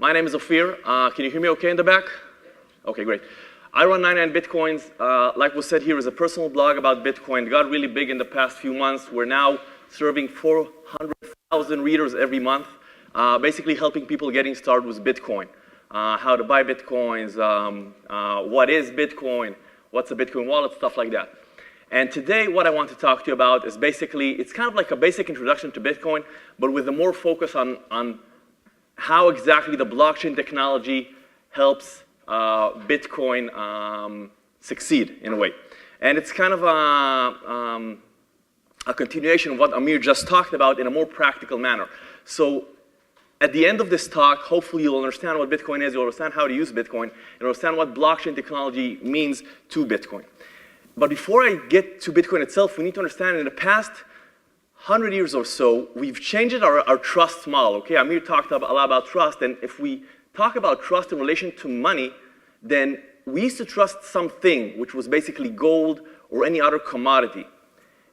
My name is Ofir. Can you hear me okay in the back? Okay, great. I run 99Bitcoins. Like was said here, is a personal blog about Bitcoin. It got really big in the past few months. We're now serving 400,000 readers every month, basically helping people getting started with Bitcoin. How to buy Bitcoins, what is Bitcoin, what's a Bitcoin wallet, stuff like that. And today, what I want to talk to you about is basically, it's kind of like a basic introduction to Bitcoin, but with a more focus on how exactly the blockchain technology helps Bitcoin succeed in a way. And it's kind of a continuation of what Amir just talked about in a more practical manner. So at the end of this talk, hopefully you'll understand what Bitcoin is, you'll understand how to use Bitcoin, and understand what blockchain technology means to Bitcoin. But before I get to Bitcoin itself, we need to understand in the past 100 years or so, we've changed our trust model, okay? Amir talked a lot about trust, and if we talk about trust in relation to money, then we used to trust something, which was basically gold or any other commodity.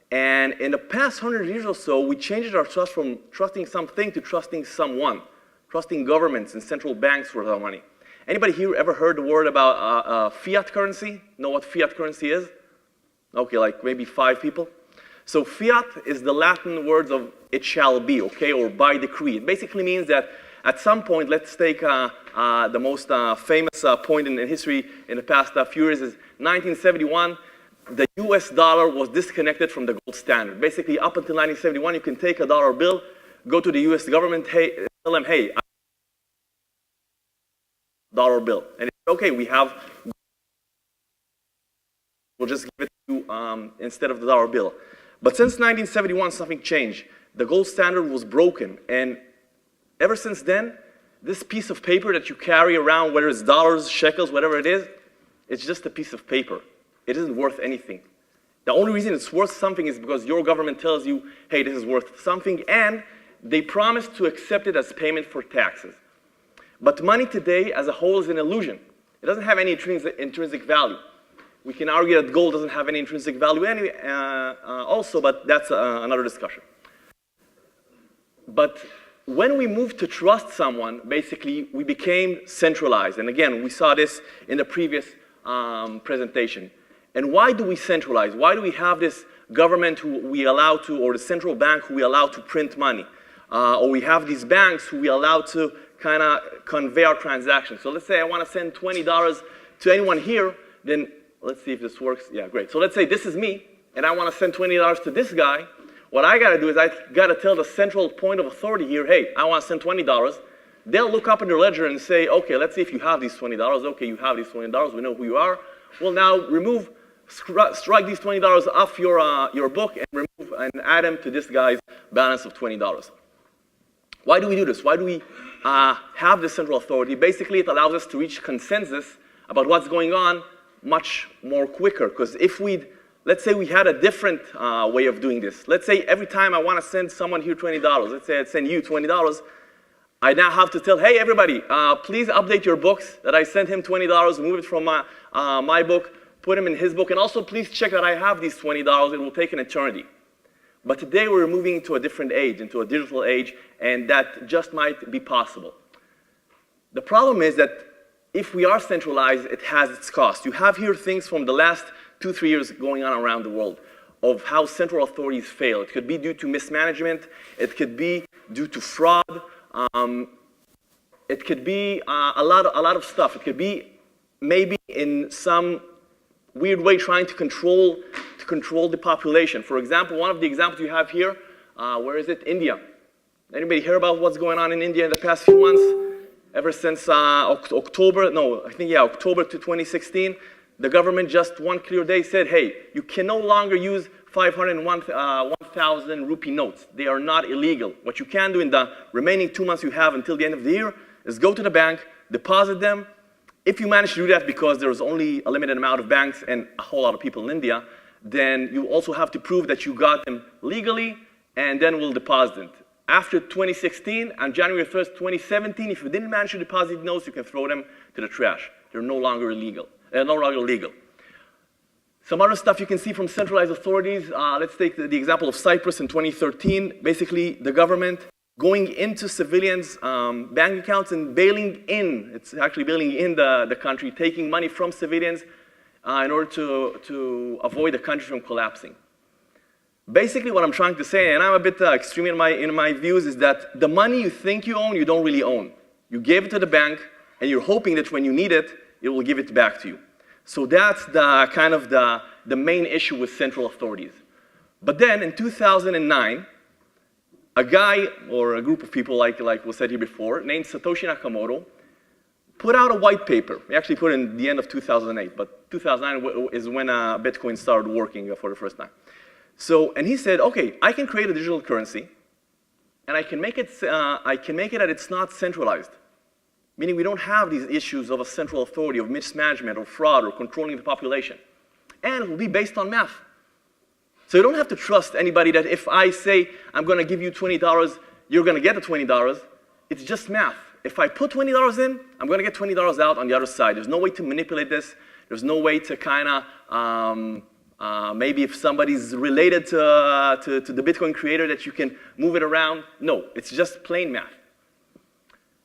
And in the past 100 years or so, we changed our trust from trusting something to trusting someone, trusting governments and central banks with our money. Anybody here ever heard the word about fiat currency? Know what fiat currency is? Okay, like maybe 5 people. So fiat is the Latin words of it shall be, okay, or by decree. It basically means that at some point, let's take the most famous point in history in the past few years is 1971. The US dollar was disconnected from the gold standard. Basically, up until 1971, you can take a dollar bill, go to the US government, hey, tell them, hey, dollar bill. And it's okay, we'll just give it to you instead of the dollar bill. But since 1971, something changed. The gold standard was broken. And ever since then, this piece of paper that you carry around, whether it's dollars, shekels, whatever it is, it's just a piece of paper. It isn't worth anything. The only reason it's worth something is because your government tells you, hey, this is worth something, and they promise to accept it as payment for taxes. But money today as a whole is an illusion. It doesn't have any intrinsic value. We can argue that gold doesn't have any intrinsic value anyway, also, but that's another discussion. But when we moved to trust someone, basically, we became centralized. And again, we saw this in the previous presentation. And why do we centralize? Why do we have this government who we allow to, or the central bank who we allow to print money? Or we have these banks who we allow to kind of convey our transactions. So let's say I want to send $20 to anyone here, then let's see if this works. Yeah, great. So let's say this is me, and I want to send $20 to this guy. What I got to do is I got to tell the central point of authority here, hey, I want to send $20. They'll look up in their ledger and say, okay, let's see if you have these $20. Okay, you have these $20. We know who you are. Well, now strike these $20 off your book and remove and add them to this guy's balance of $20. Why do we do this? Why do we have this central authority? Basically, it allows us to reach consensus about what's going on much more quicker. Because if let's say we had a different way of doing this. Let's say every time I want to send someone here $20, let's say I send you $20, I now have to tell, hey, everybody, please update your books that I sent him $20, move it from my book, put him in his book, and also please check that I have these $20. It will take an eternity. But today we're moving into a different age, into a digital age, and that just might be possible. The problem is that if we are centralized, it has its cost. You have here things from the last 2-3 years going on around the world of how central authorities fail. It could be due to mismanagement. It could be due to fraud. It could be a lot of stuff. It could be maybe in some weird way trying to control the population. For example, one of the examples you have here, where is it? India. Anybody hear about what's going on in India in the past few months? Ever since October to 2016, the government just one clear day said, hey, you can no longer use 1,000 rupee notes. They are not illegal. What you can do in the remaining 2 months you have until the end of the year is go to the bank, deposit them. If you manage to do that because there's only a limited amount of banks and a whole lot of people in India, then you also have to prove that you got them legally, and then we'll deposit it. After 2016, on January 1st, 2017, if you didn't manage to deposit notes, you can throw them to the trash. They're no longer illegal. They're no longer legal. Some other stuff you can see from centralized authorities. Let's take the example of Cyprus in 2013. Basically, the government going into civilians' bank accounts and bailing in. It's actually bailing in the country, taking money from civilians in order to avoid the country from collapsing. Basically, what I'm trying to say, and I'm a bit extreme in my views, is that the money you think you own, you don't really own. You gave it to the bank, and you're hoping that when you need it, it will give it back to you. So that's the kind of the main issue with central authorities. But then in 2009, a guy or a group of people, like was said here before, named Satoshi Nakamoto, put out a white paper. He actually put it in the end of 2008, but 2009 is when Bitcoin started working for the first time. So, and he said, okay, I can create a digital currency, and I can make it that it's not centralized. Meaning we don't have these issues of a central authority, of mismanagement, or fraud, or controlling the population. And it will be based on math. So you don't have to trust anybody that if I say I'm going to give you $20, you're going to get the $20. It's just math. If I put $20 in, I'm going to get $20 out on the other side. There's no way to manipulate this. There's no way to kind of, maybe if somebody's related to the Bitcoin creator that you can move it around. No, it's just plain math.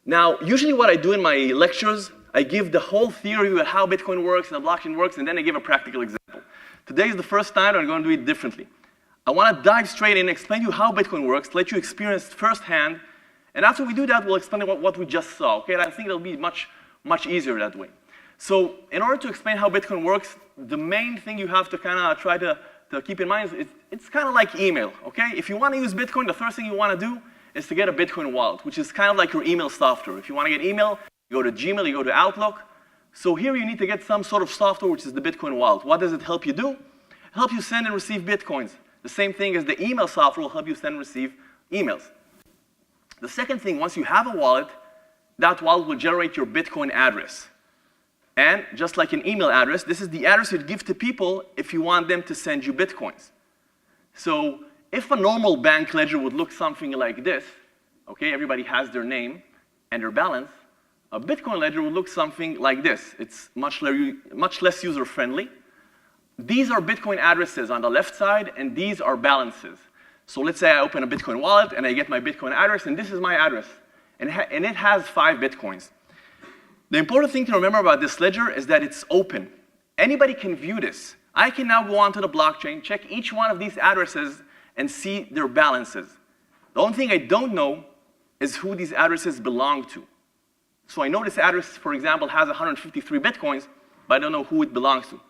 Now, usually what I do in my lectures, I give the whole theory of how Bitcoin works and the blockchain works, and then I give a practical example. Today is the first time I'm going to do it differently. I want to dive straight in and explain to you how Bitcoin works, let you experience it firsthand, and after we do that, we'll explain what we just saw, okay? And I think it'll be much, much easier that way. So in order to explain how Bitcoin works, the main thing you have to kind of try to keep in mind is it's kind of like email, okay? If you want to use Bitcoin, the first thing you want to do is to get a Bitcoin wallet, which is kind of like your email software. If you want to get email, you go to Gmail, you go to Outlook. So here you need to get some sort of software, which is the Bitcoin wallet. What does it help you do? It helps you send and receive Bitcoins. The same thing as the email software will help you send and receive emails. The second thing, once you have a wallet, that wallet will generate your Bitcoin address. And just like an email address, this is the address you'd give to people if you want them to send you Bitcoins. So if a normal bank ledger would look something like this, okay, everybody has their name and their balance, a Bitcoin ledger would look something like this. It's much less user-friendly. These are Bitcoin addresses on the left side, and these are balances. So let's say I open a Bitcoin wallet, and I get my Bitcoin address, and this is my address. And it has 5 Bitcoins. The important thing to remember about this ledger is that it's open. Anybody can view this. I can now go onto the blockchain, check each one of these addresses, and see their balances. The only thing I don't know is who these addresses belong to. So I know this address, for example, has 153 Bitcoins, but I don't know who it belongs to.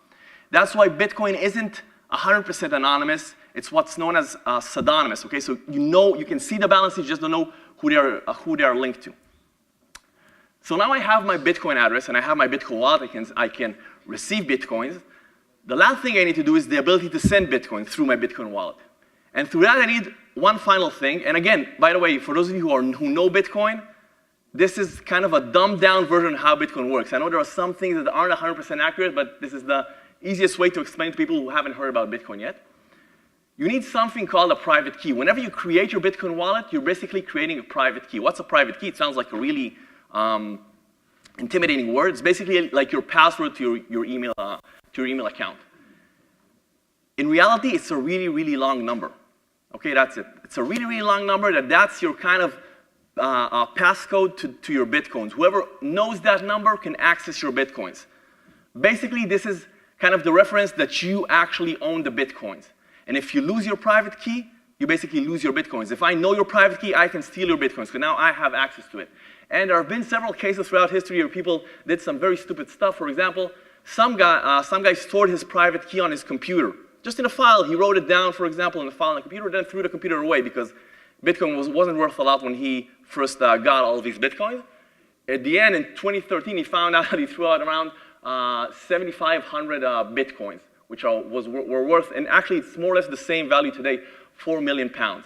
That's why Bitcoin isn't 100% anonymous. It's what's known as pseudonymous, okay? So you can see the balances, you just don't know who they are linked to. So now I have my Bitcoin address, and I have my Bitcoin wallet. I can receive Bitcoins. The last thing I need to do is the ability to send Bitcoin through my Bitcoin wallet. And through that, I need one final thing. And again, by the way, for those of you who know Bitcoin, this is kind of a dumbed-down version of how Bitcoin works. I know there are some things that aren't 100% accurate, but this is the easiest way to explain to people who haven't heard about Bitcoin yet. You need something called a private key. Whenever you create your Bitcoin wallet, you're basically creating a private key. What's a private key? It sounds like a really intimidating word. It's basically like your password to your email account. In reality, it's a really, really long number. Okay, that's it. It's a really, really long number. That's your kind of passcode to your Bitcoins. Whoever knows that number can access your Bitcoins. Basically, this is kind of the reference that you actually own the Bitcoins. And if you lose your private key, you basically lose your Bitcoins. If I know your private key, I can steal your Bitcoins, because now I have access to it. And there have been several cases throughout history where people did some very stupid stuff. For example, some guy stored his private key on his computer. Just in a file, he wrote it down, for example, in a file on the computer, then threw the computer away because Bitcoin wasn't worth a lot when he first got all of these Bitcoins. At the end, in 2013, he found out that he threw out around 7,500 Bitcoins, which were worth, and actually it's more or less the same value today, 4 million pounds.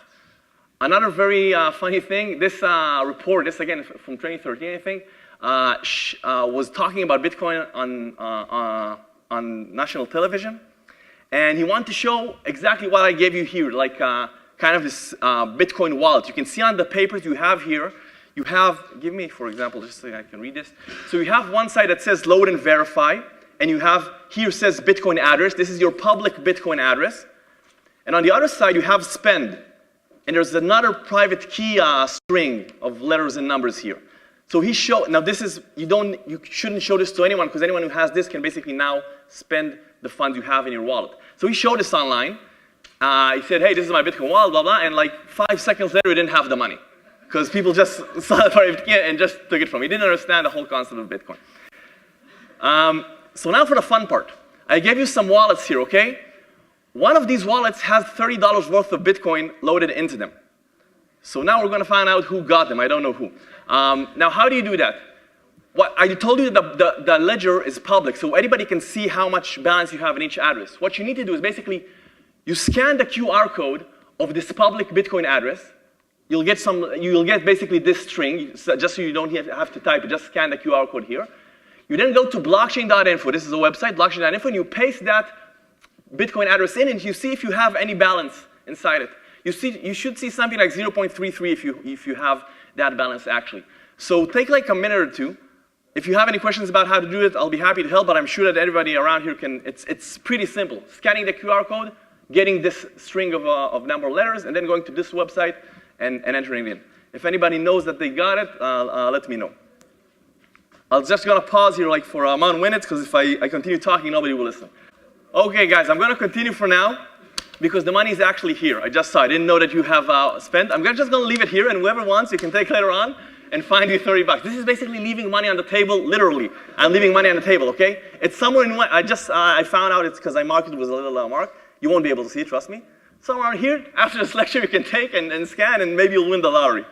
Another very funny thing, this report, this again from 2013, I think, was talking about Bitcoin on national television. And he wanted to show exactly what I gave you here, like kind of this Bitcoin wallet. You can see on the papers you have here, you have, give me, for example, just so I can read this. So you have one side that says load and verify, and you have, here says Bitcoin address. This is your public Bitcoin address. And on the other side, you have spend. and there's another private key string of letters and numbers here. So he showed, now this is, you shouldn't show this to anyone, because anyone who has this can basically now spend the funds you have in your wallet. So he showed this online. He said, hey, this is my Bitcoin wallet, blah, blah, and like 5 seconds later, he didn't have the money, because people just saw the private key and just took it from him. He didn't understand the whole concept of Bitcoin. So now for the fun part. I gave you some wallets here, okay? One of these wallets has $30 worth of Bitcoin loaded into them. So now we're going to find out who got them. I don't know who. Now, how do you do that? What I told you that the ledger is public, so anybody can see how much balance you have in each address. What you need to do is basically, you scan the QR code of this public Bitcoin address. You'll get basically this string, just so you don't have to type it. Just scan the QR code here. You then go to blockchain.info. This is a website, blockchain.info, and you paste that Bitcoin address in, and you see if you have any balance inside it. You should see something like 0.33 if you have that balance actually. So take like a minute or two. If you have any questions about how to do it, I'll be happy to help, but I'm sure that everybody around here can. It's pretty simple. Scanning the QR code, getting this string of number of letters, and then going to this website and entering it in. If anybody knows that they got it, let me know. I'm just going to pause here like for 1 minute, because if I continue talking, nobody will listen. Okay, guys, I'm going to continue for now, because the money is actually here. I just saw it. I didn't know that you have spent. I'm just going to leave it here, and whoever wants, you can take later on and find you $30. This is basically leaving money on the table, literally. I'm leaving money on the table, okay? It's somewhere in I found out it's because I marked it with a little mark. You won't be able to see it, trust me. Somewhere here, after this lecture, you can take and scan, and maybe you'll win the lottery.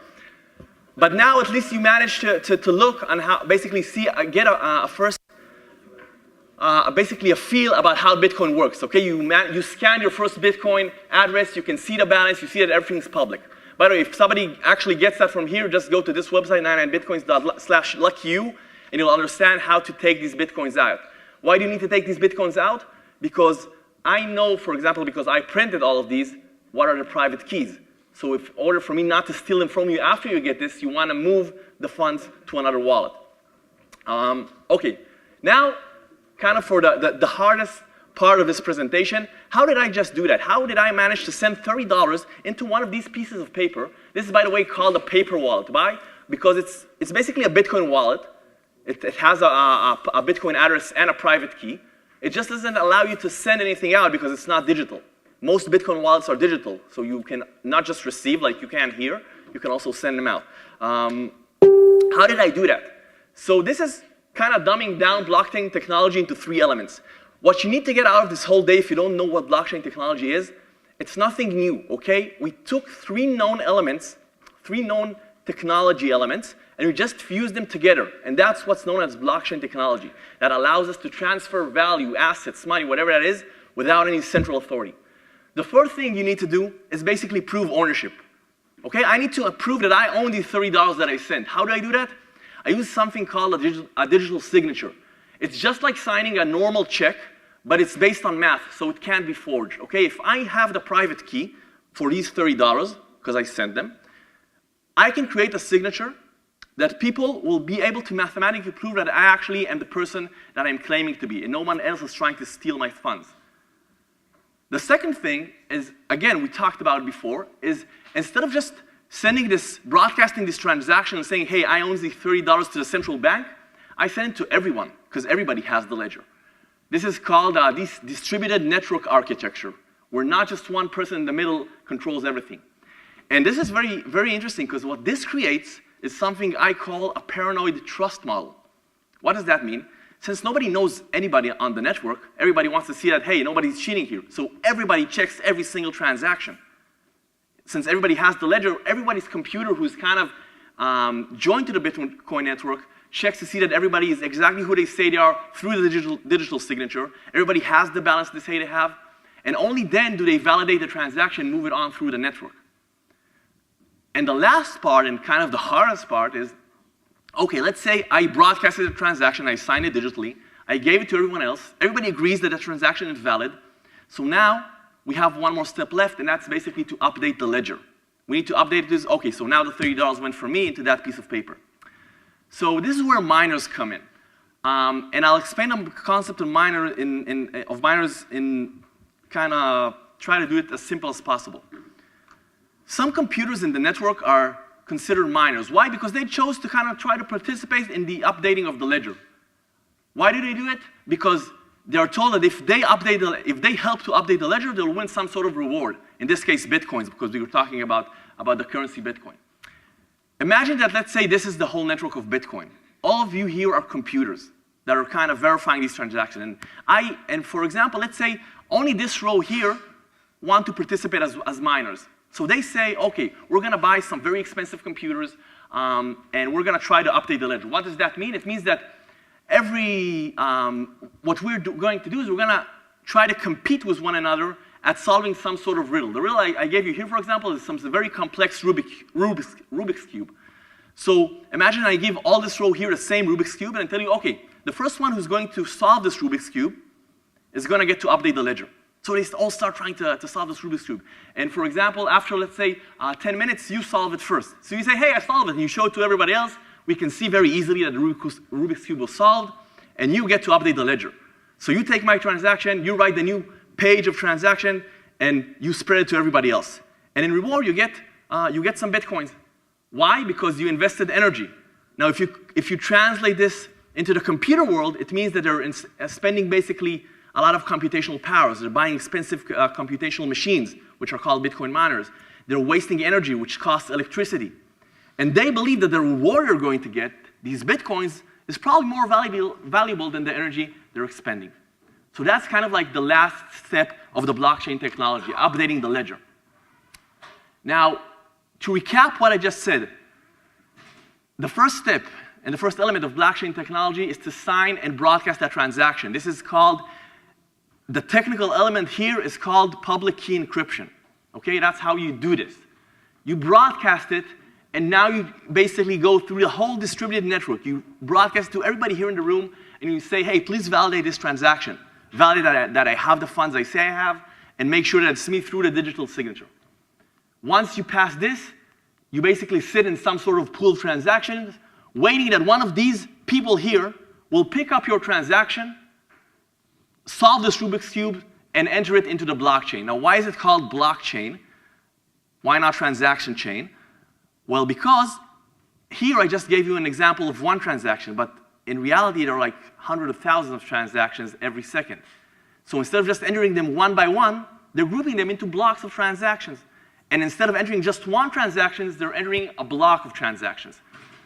But now at least you managed to look on how, basically get a first, basically a feel about how Bitcoin works, okay? You scan your first Bitcoin address, you can see the balance, you see that everything's public. By the way, if somebody actually gets that from here, just go to this website, 99bitcoins./luckyou, and you'll understand how to take these Bitcoins out. Why do you need to take these Bitcoins out? Because I know, for example, because I printed all of these, what are the private keys. So in order for me not to steal them from you after you get this, you want to move the funds to another wallet. Okay, now kind of for the hardest part of this presentation, how did I just do that? How did I manage to send $30 into one of these pieces of paper? This is, by the way, called a paper wallet. Why? Because it's basically a Bitcoin wallet. It has a Bitcoin address and a private key. It just doesn't allow you to send anything out because it's not digital. Most Bitcoin wallets are digital, so you can not just receive like you can here, you can also send them out. How did I do that? So this is kind of dumbing down blockchain technology into 3 elements. What you need to get out of this whole day, if you don't know what blockchain technology is, it's nothing new, okay? We took 3 known elements, 3 known technology elements, and we just fused them together. And that's what's known as blockchain technology. That allows us to transfer value, assets, money, whatever that is, without any central authority. The first thing you need to do is basically prove ownership. Okay, I need to prove that I own these $30 that I sent. How do I do that? I use something called a digital signature. It's just like signing a normal check, but it's based on math, so it can't be forged. Okay, if I have the private key for these $30, because I sent them, I can create a signature that people will be able to mathematically prove that I actually am the person that I'm claiming to be, and no one else is trying to steal my funds. The second thing is, again, we talked about it before, is instead of just broadcasting this transaction and saying, hey, I own these $30 to the central bank, I send it to everyone, because everybody has the ledger. This is called this distributed network architecture, where not just one person in the middle controls everything. And this is very, very interesting, because what this creates is something I call a paranoid trust model. What does that mean? Since nobody knows anybody on the network, everybody wants to see that, hey, nobody's cheating here. So everybody checks every single transaction. Since everybody has the ledger, everybody's computer who's kind of joined to the Bitcoin network checks to see that everybody is exactly who they say they are through the digital signature. Everybody has the balance they say they have. And only then do they validate the transaction and move it on through the network. And the last part, and kind of the hardest part, is, okay, let's say I broadcasted a transaction, I signed it digitally, I gave it to everyone else, everybody agrees that the transaction is valid, so now we have one more step left, and that's basically to update the ledger. We need to update this, okay, so now the $30 went from me into that piece of paper. So this is where miners come in. And I'll explain the concept of miners in kind of try to do it as simple as possible. some computers in the network are considered miners. Why? Because they chose to kind of try to participate in the updating of the ledger. Why do they do it? Because they are told that if they help to update the ledger, they'll win some sort of reward. In this case, Bitcoins, because we were talking about the currency Bitcoin. Imagine that, let's say this is the whole network of Bitcoin. All of you here are computers that are kind of verifying these transactions. And for example, let's say only this row here want to participate as miners. So they say, okay, we're going to buy some very expensive computers, and we're going to try to update the ledger. What does that mean? It means that what we're going to do is we're going to try to compete with one another at solving some sort of riddle. The riddle I gave you here, for example, is some very complex Rubik's Cube. So imagine I give all this row here the same Rubik's Cube, and I tell you, okay, the first one who's going to solve this Rubik's Cube is going to get to update the ledger. So they all start trying to solve this Rubik's Cube. And for example, after, let's say, 10 minutes, you solve it first. So you say, hey, I solved it, and you show it to everybody else. We can see very easily that the Rubik's Cube was solved, and you get to update the ledger. So you take my transaction, you write the new page of transaction, and you spread it to everybody else. And in reward, you get some Bitcoins. Why? Because you invested energy. Now, if you translate this into the computer world, it means that they're spending basically a lot of computational powers. They're buying expensive computational machines, which are called Bitcoin miners. They're wasting energy, which costs electricity. And they believe that the reward you're going to get, these Bitcoins, is probably more valuable than the energy they're expending. So that's kind of like the last step of the blockchain technology, updating the ledger. Now, to recap what I just said, the first step and the first element of blockchain technology is to sign and broadcast that transaction. This is called, the technical element here is called public key encryption. Okay, that's how you do this. You broadcast it, and now you basically go through the whole distributed network. You broadcast to everybody here in the room, and you say, hey, please validate this transaction. Validate that I have the funds I say I have, and make sure that it's me through the digital signature. Once you pass this, you basically sit in some sort of pool of transactions, waiting that one of these people here will pick up your transaction, solve this Rubik's Cube, and enter it into the blockchain. Now, why is it called blockchain? Why not transaction chain? Well, because here I just gave you an example of one transaction, but in reality, there are like hundreds of thousands of transactions every second. So instead of just entering them one by one, they're grouping them into blocks of transactions. And instead of entering just one transaction, they're entering a block of transactions.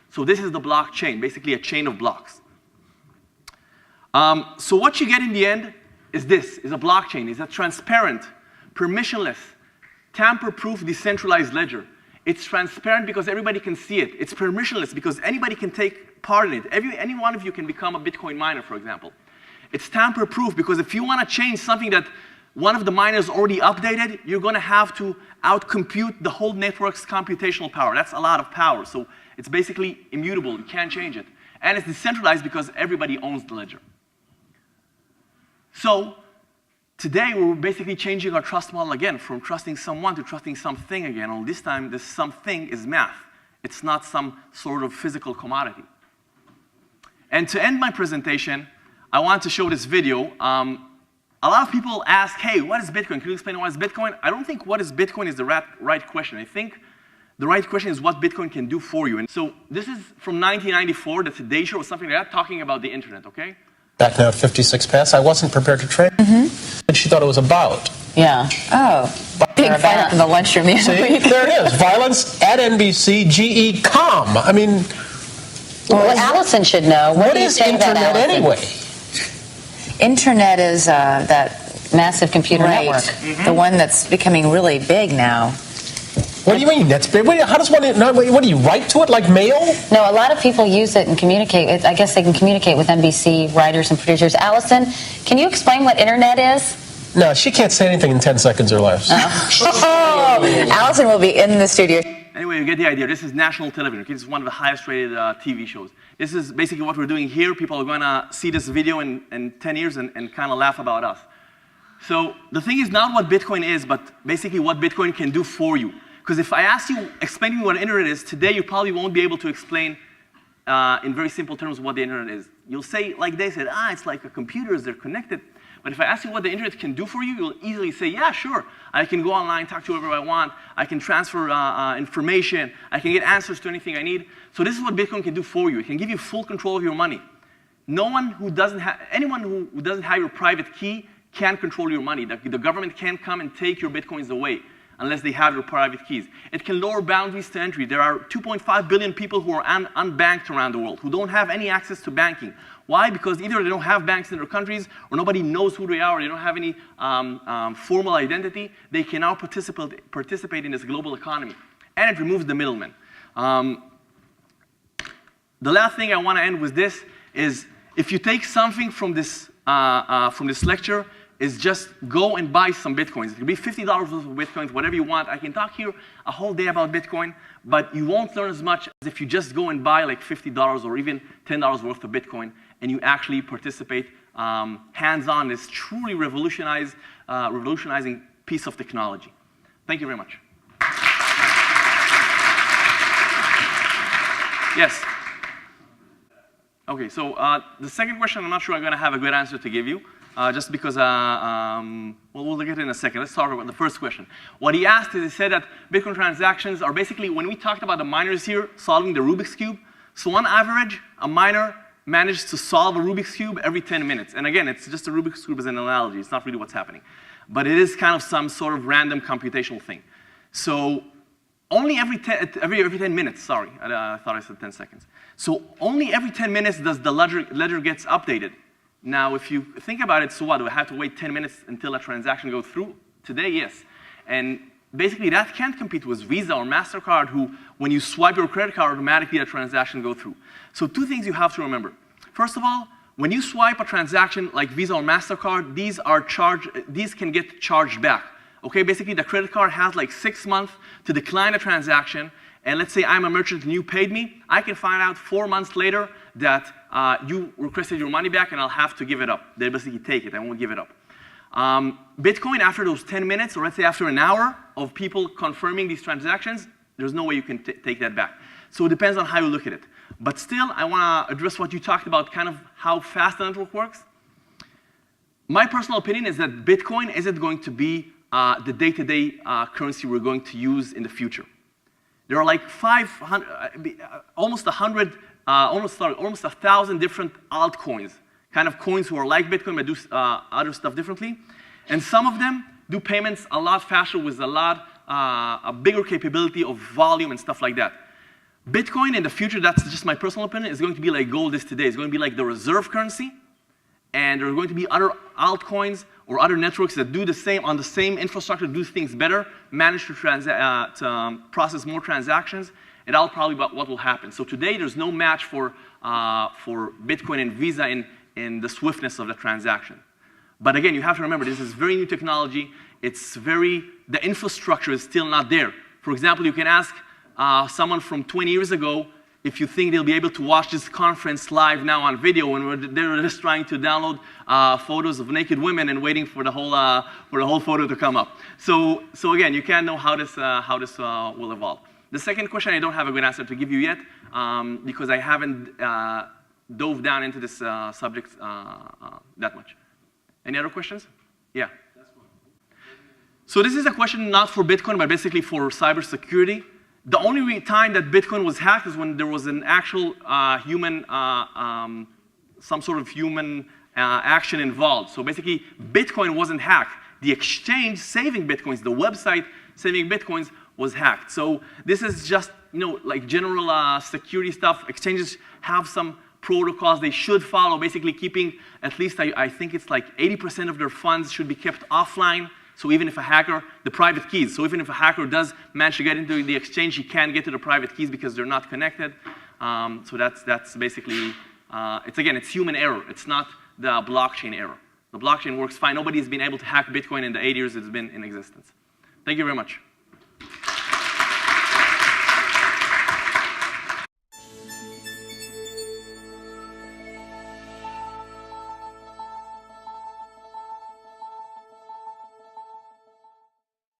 So this is the blockchain, basically a chain of blocks. So what you get in the end is this, is a blockchain. It's a transparent, permissionless, tamper-proof, decentralized ledger. It's transparent because everybody can see it. It's permissionless because anybody can take part in it. Any one of you can become a Bitcoin miner, for example. It's tamper-proof because if you want to change something that one of the miners already updated, you're going to have to outcompute the whole network's computational power. That's a lot of power. So it's basically immutable. You can't change it. And it's decentralized because everybody owns the ledger. So today, we're basically changing our trust model again from trusting someone to trusting something again. Only this time, this something is math. It's not some sort of physical commodity. And to end my presentation, I want to show this video. A lot of people ask, hey, what is Bitcoin? Can you explain what is Bitcoin? I don't think what is Bitcoin is the right question. I think the right question is what Bitcoin can do for you. And so this is from 1994, the Today Show or something like that, talking about the internet, okay? Back now at 56 past, I wasn't prepared to trade. And she thought it was about. Yeah. Oh. Big fight up in the lunchroom the other week. There it is. Violence at NBC, GE.com. I mean... Well, Allison should know. What is internet anyway? Internet is that massive computer network. The one that's becoming really big now. What do you mean? That's big. How does one? What do you write to it like mail? No, a lot of people use it and communicate. I guess they can communicate with NBC writers and producers. Allison, can you explain what internet is? No, she can't say anything in 10 seconds or less. Allison will be in the studio. Anyway, you get the idea. This is national television. Okay? This is one of the highest rated TV shows. This is basically what we're doing here. People are going to see this video in 10 years and kind of laugh about us. So the thing is not what Bitcoin is, but basically what Bitcoin can do for you. Because if I ask you, explain to me what internet is, today you probably won't be able to explain in very simple terms what the internet is. You'll say, like they said, it's like a computers, they're connected. But if I ask you what the internet can do for you, you'll easily say, yeah, sure. I can go online, talk to whoever I want. I can transfer information. I can get answers to anything I need. So this is what Bitcoin can do for you. It can give you full control of your money. Anyone who doesn't have your private key can't control your money. The government can't come and take your Bitcoins away unless they have your private keys. It can lower boundaries to entry. There are 2.5 billion people who are unbanked around the world, who don't have any access to banking. Why? Because either they don't have banks in their countries, or nobody knows who they are, or they don't have any formal identity. They can now participate in this global economy. And it removes the middleman. The last thing I want to end with this is, if you take something from this lecture, is just go and buy some Bitcoins. It could be $50 worth of Bitcoins, whatever you want. I can talk here a whole day about Bitcoin, but you won't learn as much as if you just go and buy like $50 or even $10 worth of Bitcoin, and you actually participate hands-on in this truly revolutionizing piece of technology. Thank you very much. Yes? Okay, so the second question, I'm not sure I'm going to have a good answer to give you. Just because, we'll get it in a second. Let's talk about the first question. What he asked is, he said that Bitcoin transactions are basically, when we talked about the miners here solving the Rubik's Cube, so on average, a miner managed to solve a Rubik's Cube every 10 minutes. And again, it's just a Rubik's Cube as an analogy. It's not really what's happening. But it is kind of some sort of random computational thing. So only every 10 minutes, sorry, I thought I said 10 seconds. So only every 10 minutes does the ledger gets updated. Now, if you think about it, so what? Do I have to wait 10 minutes until a transaction goes through? Today, yes. And basically, that can't compete with Visa or MasterCard, who, when you swipe your credit card, automatically a transaction goes through. So two things you have to remember. First of all, when you swipe a transaction like Visa or MasterCard, these can get charged back. Okay, basically, the credit card has like 6 months to decline a transaction. And let's say I'm a merchant and you paid me, I can find out 4 months later that you requested your money back and I'll have to give it up. They basically take it, I won't give it up. Bitcoin, after those 10 minutes, or let's say after an hour of people confirming these transactions, there's no way you can take that back. So it depends on how you look at it. But still, I want to address what you talked about, kind of how fast the network works. My personal opinion is that Bitcoin isn't going to be the day-to-day currency we're going to use in the future. There are like almost 1,000 different altcoins, kind of coins who are like Bitcoin but do other stuff differently. And some of them do payments a lot faster with a bigger capability of volume and stuff like that. Bitcoin in the future, that's just my personal opinion, is going to be like gold is today. It's going to be like the reserve currency. And there are going to be other altcoins or other networks that do the same on the same infrastructure, do things better, manage to process more transactions, and that'll probably be what will happen. So today, there's no match for Bitcoin and Visa in the swiftness of the transaction. But again, you have to remember, this is very new technology. The infrastructure is still not there. For example, you can ask someone from 20 years ago if you think they'll be able to watch this conference live now on video when they're just trying to download photos of naked women and waiting for the whole photo to come up. So again, you can't know how this will evolve. The second question, I don't have a good answer to give you yet because I haven't dove down into this subject that much. Any other questions? Yeah. So this is a question not for Bitcoin, but basically for cybersecurity. The only time that Bitcoin was hacked is when there was an actual some sort of human action involved. So basically, Bitcoin wasn't hacked. The exchange saving Bitcoins, the website saving Bitcoins was hacked. So this is just, like general security stuff. Exchanges have some protocols they should follow, basically keeping at least, I think it's like 80% of their funds should be kept offline. So even if a hacker, the private keys, so even if a hacker does manage to get into the exchange, he can't get to the private keys because they're not connected. So that's basically, it's human error. It's not the blockchain error. The blockchain works fine. Nobody's been able to hack Bitcoin in the 8 years it's been in existence. Thank you very much.